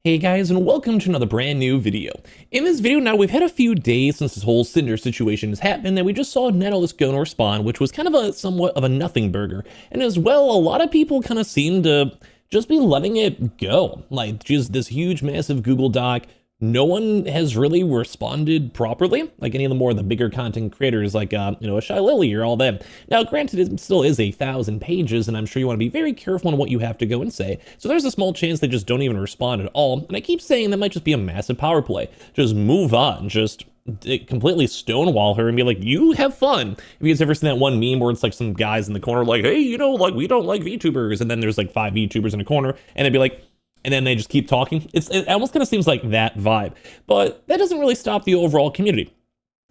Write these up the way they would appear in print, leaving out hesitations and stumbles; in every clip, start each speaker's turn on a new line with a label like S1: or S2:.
S1: Hey guys, and welcome to another brand new video. In this video now, we've had a few days since this whole Cinder situation has happened, and we just saw Nano go and respond, which was kind of a somewhat of a nothing burger. And as well, a lot of people kind of seem to just be letting it go. Like, just this huge, massive Google Doc. No one has really responded properly, like any of the bigger content creators, like, a Shy Lily or all them. Now, granted, it still is 1,000 pages, and I'm sure you want to be very careful on what you have to go and say. So there's a small chance they just don't even respond at all. And I keep saying that might just be a massive power play. Just move on. Just completely stonewall her and be like, you have fun. If you guys ever seen that one meme where it's like some guys in the corner like, hey, like we don't like VTubers, and then there's like 5 VTubers in a corner, and they'd be like, and then they just keep talking. It almost kind of seems like that vibe, but that doesn't really stop the overall community.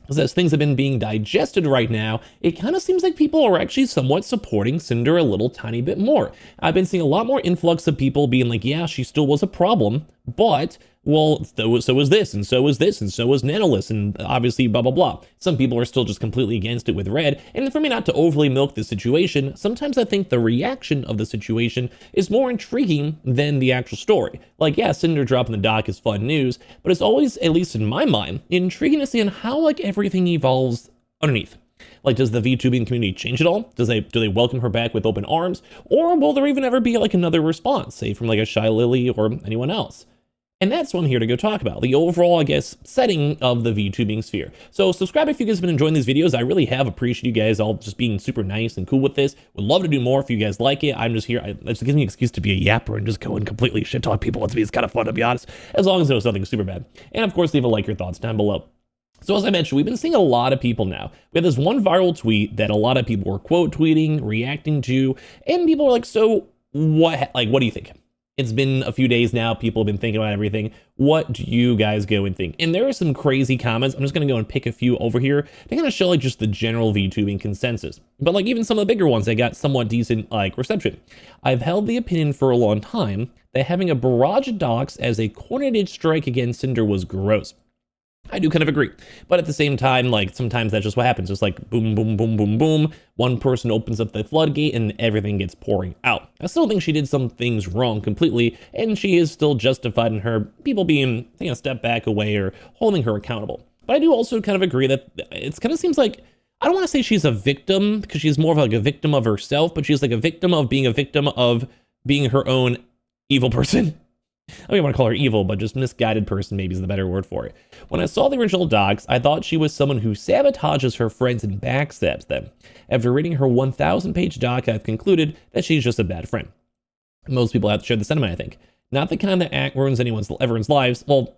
S1: Because as things have been being digested right now, it kind of seems like people are actually somewhat supporting Cinder a little tiny bit more. I've been seeing a lot more influx of people being like, yeah, she still was a problem, but, well, so was this, and so was this, and so was Nanolist, and obviously blah, blah, blah. Some people are still just completely against it with Red, and for me not to overly milk the situation, sometimes I think the reaction of the situation is more intriguing than the actual story. Like, yeah, Cinder dropping the dock is fun news, but it's always, at least in my mind, intriguing to see on how, like, everything evolves underneath. Like, does the VTubing community change at all? Do they welcome her back with open arms? Or will there even ever be, like, another response, say, from, like, a Shy Lily or anyone else? And that's what I'm here to go talk about, the overall, I guess, setting of the VTubing sphere. So subscribe if you guys have been enjoying these videos. I really have appreciated you guys all just being super nice and cool with this. Would love to do more if you guys like it. I'm just here. It just gives me an excuse to be a yapper and just go and completely shit talk people. It's kind of fun, to be honest, as long as it was nothing super bad. And of course, leave a like, your thoughts down below. So as I mentioned, we've been seeing a lot of people now. We have this one viral tweet that a lot of people were quote tweeting, reacting to, and people are like, so what, like, what do you think? It's been a few days now. People have been thinking about everything. What do you guys go and think? And there are some crazy comments. I'm just going to go and pick a few over here to kind of show like just the general VTubing consensus. But like even some of the bigger ones, they got somewhat decent like reception. I've held the opinion for a long time that having a barrage of docks as a coordinated strike against Cinder was gross. I do kind of agree. But at the same time, like sometimes that's just what happens. Just like boom, boom, boom, boom, boom. One person opens up the floodgate and everything gets pouring out. I still think she did some things wrong completely, and she is still justified in her people being taking a step back away or holding her accountable. But I do also kind of agree that it kind of seems like, I don't want to say she's a victim because she's more of like a victim of herself, but she's like a victim of being her own evil person. I don't even want to call her evil, but just misguided person maybe is the better word for it. When I saw the original docs, I thought she was someone who sabotages her friends and backstabs them. After reading her 1,000-page doc, I've concluded that she's just a bad friend. Most people have to share the sentiment, I think. Not the kind that ruins everyone's lives. Well,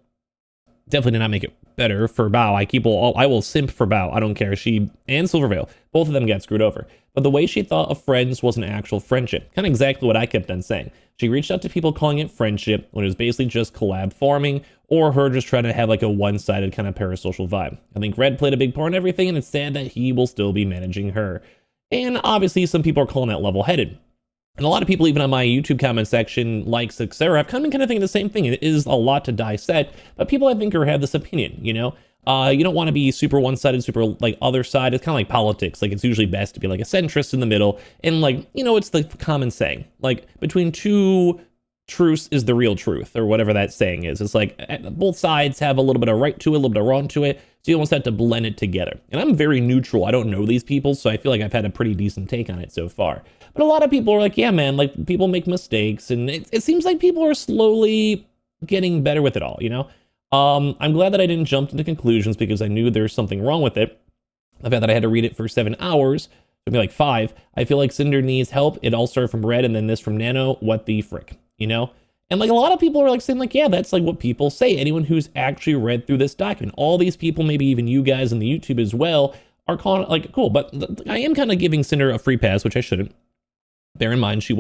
S1: definitely did not make it better for Bao. I will simp for Bao. I don't care. She and Silvervale, both of them got screwed over. But the way she thought of friends was an actual friendship. Kind of exactly what I kept on saying. She reached out to people calling it friendship when it was basically just collab farming or her just trying to have like a one-sided kind of parasocial vibe. I think Red played a big part in everything, and it's sad that he will still be managing her. And obviously some people are calling that level-headed. And a lot of people, even on my YouTube comment section, like Sixera, have kind of thinking the same thing. It is a lot to dissect, but people I think have this opinion, you know? You don't want to be super one-sided, super like other side. It's kind of like politics. Like it's usually best to be like a centrist in the middle. And like, it's the common saying, like between two truths is the real truth, or whatever that saying is. It's like both sides have a little bit of right to it, a little bit of wrong to it. So you almost have to blend it together. And I'm very neutral. I don't know these people, so I feel like I've had a pretty decent take on it so far. But a lot of people are like, yeah, man, like people make mistakes. And it seems like people are slowly getting better with it all, you know? I'm glad that I didn't jump into conclusions because I knew there's something wrong with it. The fact that I had to read it for 7 hours, maybe like 5, I feel like Cinder needs help. It all started from Red and then this from Nano. What the frick, you know? And like a lot of people are like saying like, yeah, that's like what people say. Anyone who's actually read through this document, all these people, maybe even you guys on the YouTube as well, are calling it like, cool. But I am kind of giving Cinder a free pass, which I shouldn't. Bear in mind, she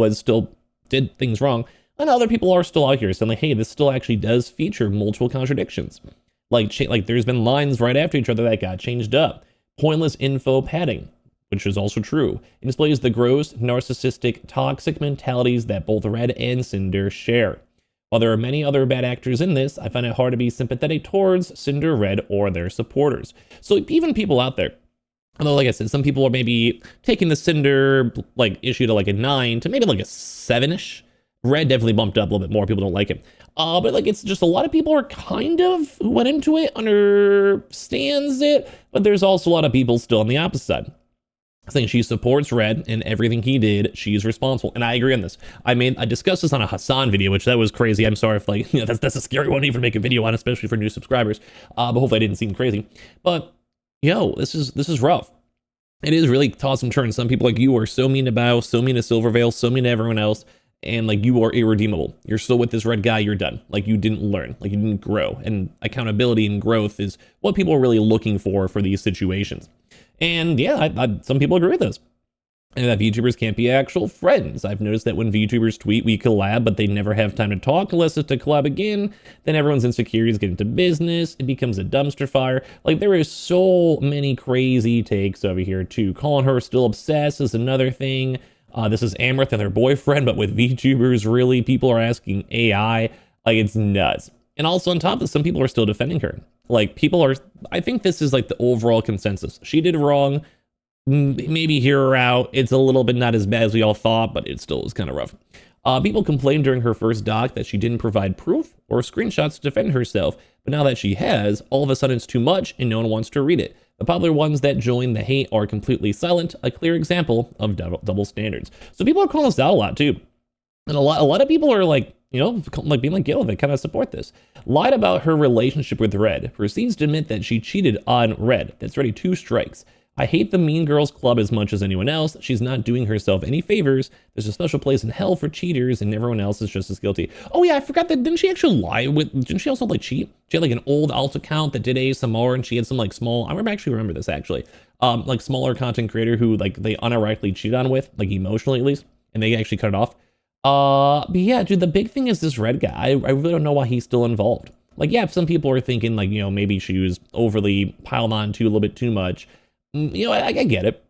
S1: did things wrong. And other people are still out here saying like, hey, this still actually does feature multiple contradictions. Like there's been lines right after each other that got changed up. Pointless info padding, which is also true. It displays the gross, narcissistic, toxic mentalities that both Red and Cinder share. While there are many other bad actors in this, I find it hard to be sympathetic towards Cinder, Red, or their supporters. So even people out there, although, like I said, some people are maybe taking the Cinder like issue to like a 9 to maybe like a 7-ish. Red definitely bumped up a little bit more. People don't like him. But like, it's just a lot of people are kind of who went into it understands it, but there's also a lot of people still on the opposite side, saying she supports Red and everything he did, she's responsible. And I agree on this. I discussed this on a Hassan video, which that was crazy. I'm sorry if like, you know, that's a scary one even to make a video on, especially for new subscribers. But hopefully I didn't seem crazy. But yo, this is rough. It is really toss and turn. Some people like you are so mean to Bao, so mean to Silvervale, so mean to everyone else. And like, you are irredeemable. You're still with this Red guy, you're done. Like, you didn't learn, like you didn't grow. And accountability and growth is what people are really looking for these situations. And yeah, some people agree with this. And that VTubers can't be actual friends. I've noticed that when VTubers tweet, we collab, but they never have time to talk unless it's to collab again. Then everyone's insecurities get into business. It becomes a dumpster fire. Like, there is so many crazy takes over here too. Calling her still obsessed is another thing. This is Amrith and their boyfriend, but with VTubers, really, people are asking AI. Like, it's nuts. And also on top of this, some people are still defending her. Like, people are, I think this is like the overall consensus. She did wrong. Maybe hear her out. It's a little bit not as bad as we all thought, but it still is kind of rough. People complained during her first doc that she didn't provide proof or screenshots to defend herself, but now that she has, all of a sudden it's too much and no one wants to read it. The popular ones that join the hate are completely silent, a clear example of double standards. So people are calling us out a lot too. And a lot of people are like, you know, like being like, yo, they kind of support this. Lied about her relationship with Red, proceeds to admit that she cheated on Red. That's already 2 strikes. I hate the Mean Girls Club as much as anyone else. She's not doing herself any favors. There's a special place in hell for cheaters, and everyone else is just as guilty. Oh yeah, I forgot that. Didn't she actually lie with? Didn't she also like cheat? She had like an old alt account that did ASMR, and she had some like small. I remember this actually. Like smaller content creator who like they unironically cheated on with, like emotionally at least, and they actually cut it off. But yeah, dude, the big thing is this Red guy. I really don't know why he's still involved. Like, yeah, if some people are thinking like, you know, maybe she was overly piled on to a little bit too much. You know, I get it.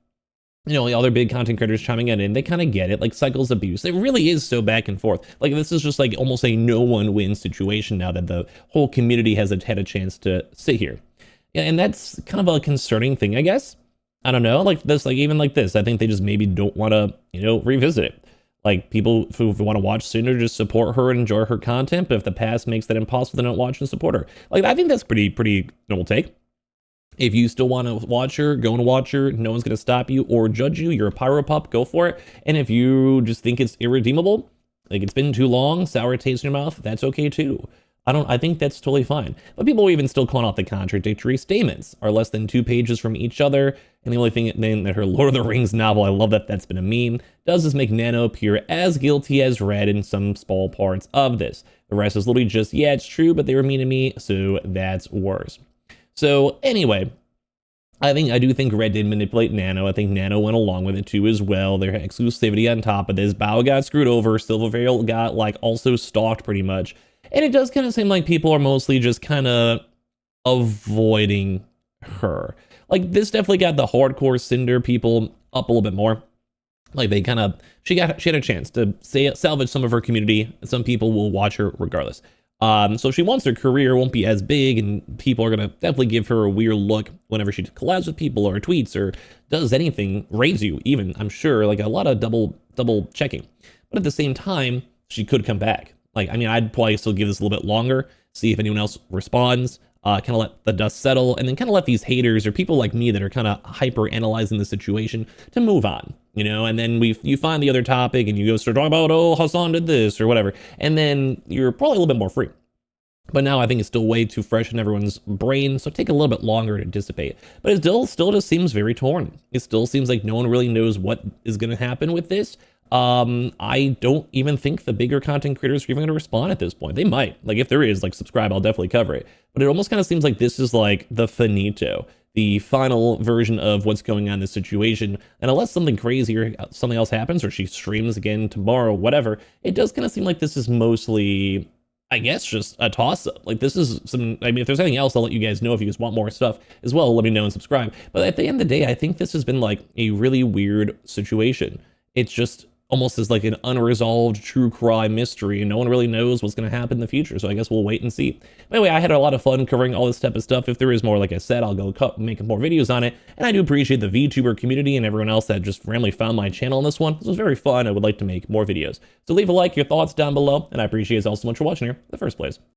S1: You know, the other big content creators chiming in, and they kind of get it. Like, cycles abuse. It really is so back and forth. Like, this is just like almost a no one wins situation now that the whole community has had a chance to sit here. Yeah, and that's kind of a concerning thing, I guess. I don't know. Like this, like even like this, I think they just maybe don't want to, you know, revisit it. Like, people who want to watch Sinder just support her and enjoy her content, but if the past makes that impossible, they don't watch and support her. Like, I think that's pretty normal take. If you still want to watch her, go and watch her. No one's going to stop you or judge you. You're a pyro pup, go for it. And if you just think it's irredeemable, like it's been too long, sour taste in your mouth, that's okay too. I think that's totally fine. But people are even still calling out the contradictory statements are less than 2 pages from each other. And the only thing that her Lord of the Rings novel, I love that that's been a meme, does is make Nano appear as guilty as Red in some small parts of this. The rest is literally just, yeah, it's true, but they were mean to me, so that's worse. So anyway, I do think Red did manipulate Nano. I think Nano went along with it too as well. Their exclusivity on top of this. Bao got screwed over. Silvervale got like also stalked pretty much. And it does kind of seem like people are mostly just kind of avoiding her. Like, this definitely got the hardcore Sinder people up a little bit more. Like, they kind of, she had a chance to salvage some of her community. Some people will watch her regardless. So if she wants her career won't be as big, and people are going to definitely give her a weird look whenever she collabs with people or tweets or does anything, raids you even, I'm sure, like a lot of double checking. But at the same time, she could come back. Like, I mean, I'd probably still give this a little bit longer, see if anyone else responds, kind of let the dust settle, and then kind of let these haters or people like me that are kind of hyper analyzing the situation to move on, you know. And then you find the other topic and you go start talking about, oh, Hassan did this or whatever, and then you're probably a little bit more free. But now I think it's still way too fresh in everyone's brain, so take a little bit longer to dissipate. But it still just seems very torn. It still seems like no one really knows what is going to happen with this. I don't even think the bigger content creators are even going to respond at this point. They might. Like, if there is, like, subscribe, I'll definitely cover it. But it almost kind of seems like this is like the finito, the final version of what's going on in this situation. And unless something crazy or something else happens, or she streams again tomorrow, whatever, it does kind of seem like this is mostly, I guess, just a toss-up. Like, this is some, I mean, if there's anything else, I'll let you guys know. If you guys want more stuff as well, let me know and subscribe. But at the end of the day, I think this has been like a really weird situation. It's just almost as like an unresolved true crime mystery, and no one really knows what's going to happen in the future. So I guess we'll wait and see. Anyway, I had a lot of fun covering all this type of stuff. If there is more, like I said, I'll go make more videos on it. And I do appreciate the VTuber community and everyone else that just randomly found my channel on this one. This was very fun. I would like to make more videos. So leave a like, your thoughts down below, and I appreciate you all so much for watching here in the first place.